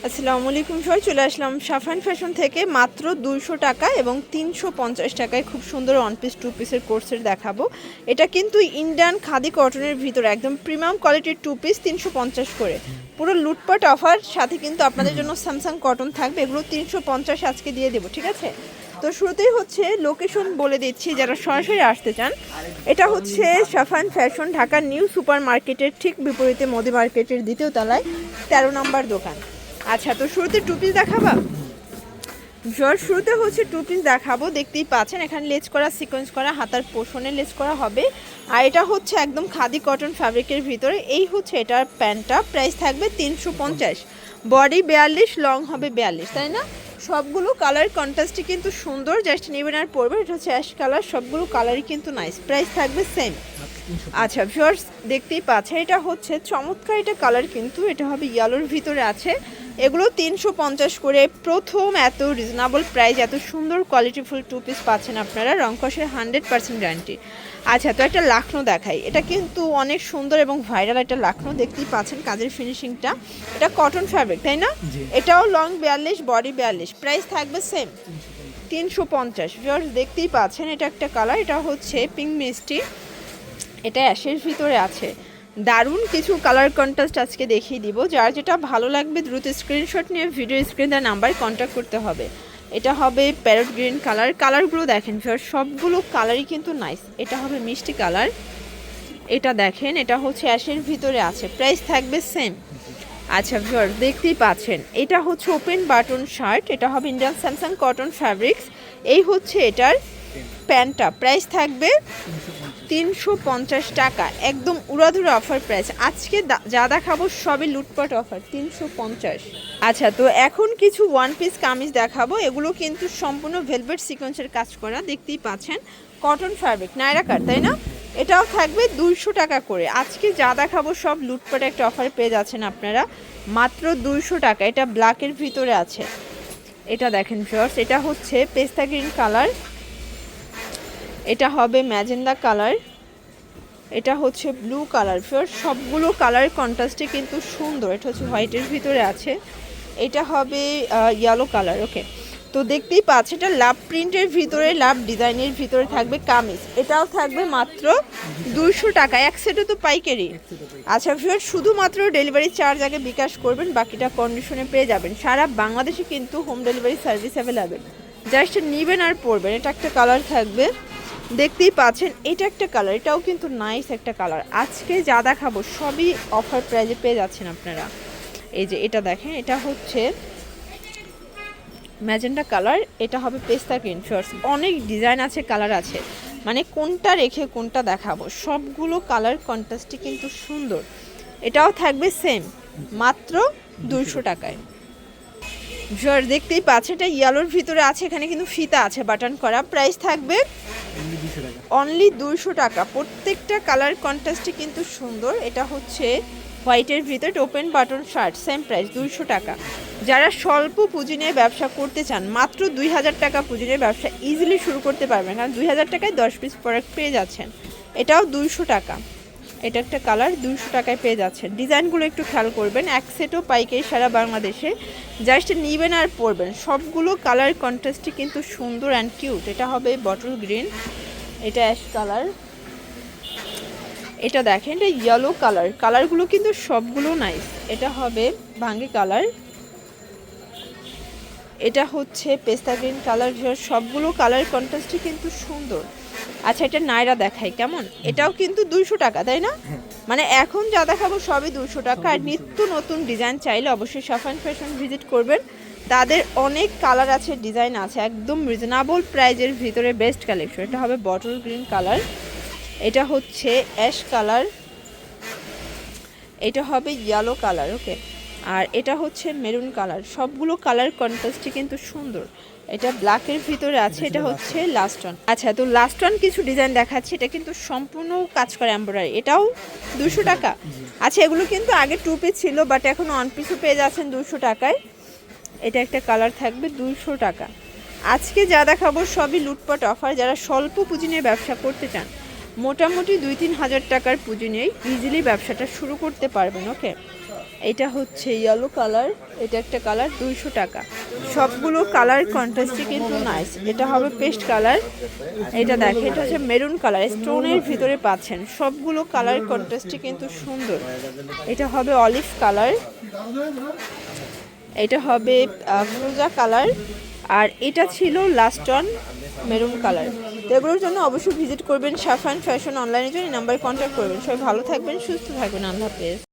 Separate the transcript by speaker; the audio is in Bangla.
Speaker 1: আসসালামু আলাইকুম, সবাই চলে আসলাম সাফান ফ্যাশন থেকে। মাত্র 200 টাকা এবং 350 টাকায় খুব সুন্দর ওয়ান পিস টু পিসের কোর্সের দেখাবো। এটা কিন্তু ইন্ডিয়ান খাদি কটনের ভিতরে একদম প্রিমিয়াম কোয়ালিটির টু পিস 350 করে, পুরো লুটপাট অফার। সাথে কিন্তু আপনাদের জন্য স্যামসাং কটন থাকবে, এগুলো 350 আজকে দিয়ে দেবো, ঠিক আছে? তো শুরুতেই হচ্ছে লোকেশন বলে দিচ্ছি যারা সরাসরি আসতে চান। এটা হচ্ছে Safan fashion, Dhaka new super মার্কেটের ঠিক বিপরীতে মোদি মার্কেটের দ্বিতীয় তলায় 13 নম্বর দোকান। আচ্ছা, তো শুরুতে টু পিস দেখাবা। শুরুতে হচ্ছে টু পিস দেখাবো, দেখতেই পাচ্ছেন এখানে লেস করা, সিকোয়েন্স করা, হাতার পোষণে লেস করা হবে। আর এটা হচ্ছে একদম খাদি কটন ফ্যাব্রিকের ভিতরে। এই হচ্ছে এটার প্যান্টটা, প্রাইস থাকবে 350। বডি 42, লং হবে 42, তাই না? সবগুলো কালার কন্ট্রাস্টই কিন্তু সুন্দর, জাস্ট নেবেন আর পরবেন। এটা হচ্ছে অ্যাশ কালার, সবগুলো কালারই কিন্তু নাইস, প্রাইস থাকবে সেম। আচ্ছা ভিউয়ার্স, দেখতেই পাচ্ছেন এটা হচ্ছে চমৎকার, এটা কালার কিন্তু এটা হবে ইয়েলোর ভিতরে আছে। এগুলো 350 করে। প্রথম এত রিজনেবল প্রাইস, এত সুন্দর কোয়ালিটিফুল টু পিস পাচ্ছেন আপনারা, রংকসের 100% গ্যারান্টি। আচ্ছা, তো একটা লাখনো দেখাই। এটা কিন্তু অনেক সুন্দর এবং ভাইরাল একটা লাখনো, দেখতেই পাচ্ছেন কাজের ফিনিশিংটা। এটা কটন ফ্যাব্রিক, তাই না? এটাও লং 42, বডি 42, প্রাইস থাকবে সেম 350। ভিউয়ার্স দেখতেই পাচ্ছেন এটা একটা কালার, এটা হচ্ছে পিঙ্ক মিষ্টি, এটা অ্যাশের ভিতরে আছে। দারুণ কিছু কালার কন্ট্রাস্ট আজকে দেখিয়ে দিব। যার যেটা ভালো লাগবে দ্রুত স্ক্রিনশট নিয়ে ভিডিও স্ক্রিনে নাম্বারে কন্ট্যাক্ট করতে হবে। এটা হবে প্যারট গ্রিন কালার। কালারগুলো দেখেন ভিউয়ার্স, সবগুলো কালারই কিন্তু নাইস। এটা হবে মিষ্টি কালার, এটা দেখেন এটা হচ্ছে অ্যাশের ভিতরে আছে, প্রাইস থাকবে সেম। আচ্ছা ভিউয়ার্স দেখতেই পাচ্ছেন এটা হচ্ছে ওপেন বাটন শার্ট, এটা হবে ইন্ডিয়ান স্যামসাং কটন ফ্যাব্রিক্স। এই হচ্ছে এটার প্যান্টটা, প্রাইস থাকবে 350 টাকা, একদম উড়াধুরা অফার প্রাইস। আজকে যা দেখাবো সবই লুটপাট অফার, 350। আচ্ছা, তো এখন কিছু ওয়ান পিস কামিজ দেখাবো। এগুলো কিন্তু সম্পূর্ণ ভেলভেট সিকোয়েন্সের কাজ করা, দেখতেই পাচ্ছেন কটন ফ্যাব্রিক, নায়রা কাট, তাই না? এটাও থাকবে 200 টাকা করে। আজকে যা দেখাবো সব লুটপাট একটা অফার পেয়ে যাচ্ছেন আপনারা, মাত্র 200 টাকা। এটা ব্ল্যাকের ভিতরে আছে, এটা দেখেন ভিউয়ার্স, এটা হচ্ছে পেস্তা গ্রিন কালার, এটা হবে ম্যাজেন্ডা কালার, এটা হচ্ছে ব্লু কালার। ফিওর সবগুলো কালার কন্ট্রাস্টে কিন্তু সুন্দর। এটা হচ্ছে হোয়াইটের ভিতরে আছে, এটা হবে ইয়েলো কালার। ওকে, তো দেখতেই পাচ্ছি এটা লাভ প্রিন্টের ভিতরে, লাভ ডিজাইনের ভিতরে থাকবে কামিজ। এটাও থাকবে মাত্র 200 টাকা, এক সেটে তো পাইকারি। আচ্ছা ফিওর, শুধুমাত্র ডেলিভারি চার্জ আগে বিকাশ করবেন, বাকিটা কন্ডিশনে পেয়ে যাবেন। সারা বাংলাদেশে কিন্তু home delivery service available, just নেবেন আর পরবেন। এটা একটা কালার থাকবে, দেখতেই পাচ্ছেন এটা একটা কালার, এটাও কিন্তু নাইস একটা কালার। আজকে যা দেখাবো সবই অফার প্রাইজে পেয়ে যাচ্ছেন আপনারা। এই যে এটা দেখেন, এটা হচ্ছে ম্যাজেন্ডা কালার, এটা হবে পেস্তা গ্রিন। শর্টস অনেক ডিজাইন আছে, কালার আছে, মানে কোনটা রেখে কোনটা দেখাবো, সবগুলো কালার কন্ট্রাস্টই কিন্তু সুন্দর। এটাও থাকবে সেম, মাত্র 200 টাকায়। দেখতেই পাচ্ছেন এটা ইয়েলোর ভিতরে আছে, এখানে কিন্তু ফিতা আছে বাটন করা, প্রাইস থাকবে অনলি 200 টাকা। প্রত্যেকটা কালার কন্ট্রাস্টই কিন্তু সুন্দর। এটা হচ্ছে হোয়াইটের ভিতরে open button shirt, same price 200 টাকা। যারা স্বল্প পুঁজি নিয়ে ব্যবসা করতে চান, মাত্র 2000 টাকা পুঁজি নিয়ে ব্যবসা ইজিলি শুরু করতে পারবেন, কারণ 2000 টাকায় 10 পিস প্রোডাক্ট পেয়ে যাচ্ছেন। এটাও 200 টাকা, এটা একটা কালার 200 টাকায় পেয়ে যাচ্ছেন। ডিজাইনগুলো একটু খেয়াল করবেন, এক সেটও পাইকারি সারা বাংলাদেশে, জাস্ট নিবেন আর পরবেন। সবগুলো কালার কন্ট্রাস্টই কিন্তু সুন্দর অ্যান্ড কিউট। এটা হবে বটল গ্রিন, এটা অ্যাশ কালার, এটা দেখেন এটা ইয়েলো কালার। কালারগুলো কিন্তু সবগুলো নাইস। এটা হবে ভাঙ্গি কালার, এটা হচ্ছে পেস্তা গ্রিন কালার। সবগুলো কালার কন্ট্রাস্টই কিন্তু সুন্দর। আচ্ছা, এটা নায়রা দেখাই কেমন, এটাও কিন্তু 200 টাকা, তাই না? মানে এখন যা দেখাবো সবই 200 টাকা। আর নিত্য নতুন ডিজাইন চাইলে অবশ্যই সাফান ফ্যাশন ভিজিট করবেন, তাদের অনেক কালার আছে, ডিজাইন আছে, একদম রিজনেবল প্রাইজের ভিতরে বেস্ট কালেকশন। এটা হবে বটল গ্রিন কালার, এটা হচ্ছে অ্যাশ কালার, এটা হবে ইয়েলো কালার। ওকে, আর এটা হচ্ছে মেরুন কালার। সবগুলো কালার কন্ট্রাস্টই কিন্তু সুন্দর। এটা ব্ল্যাকের ভিতরে আছে, এটা হচ্ছে লাস্ট ওয়ান। আচ্ছা, তো লাস্ট ওয়ান কিছু ডিজাইন দেখাচ্ছি, এটা কিন্তু সম্পূর্ণ কাজ করে এমব্রয়ডারি, এটাও 200 টাকা। আচ্ছা, এগুলো কিন্তু আগে টু পিস ছিল, বাট এখন ওয়ান পিসও পেয়ে যাচ্ছেন 200 টাকায়। এটা একটা কালার থাকবে 200 টাকা। আজকে যা দেখাবো সবই লুটপাট অফার। যারা স্বল্প পুঁজি নিয়ে ব্যবসা করতে চান, মোটামুটি 2-3 হাজার টাকার পুঁজি নিয়েই ইজিলি ব্যবসাটা শুরু করতে পারবেন। ওকে, এটা হচ্ছে ইয়েলো কালার, এটা একটা কালার 200 টাকা। সবগুলো কালার কন্ট্রাস্টই কিন্তু নাইস। এটা হবে পেস্ট কালার, এটা দেখেন এটা হচ্ছে মেরুন কালার, স্টোনের ভিতরে পাচ্ছেন। সবগুলো কালার কন্ট্রাস্টই কিন্তু সুন্দর। এটা হবে অলিভ কালার, এটা হবে ফ্রোজা কালার, আর এটা ছিল লাস্ট অন মেরুন কালার। তো এগুলোর জন্য অবশ্যই ভিজিট করবেন সাফান ফ্যাশন অনলাইনের জন্য, এই নাম্বারে কন্ট্যাক্ট করবেন। সবাই ভালো থাকবেন, সুস্থ থাকবেন, আল্লাহ হাফেজ।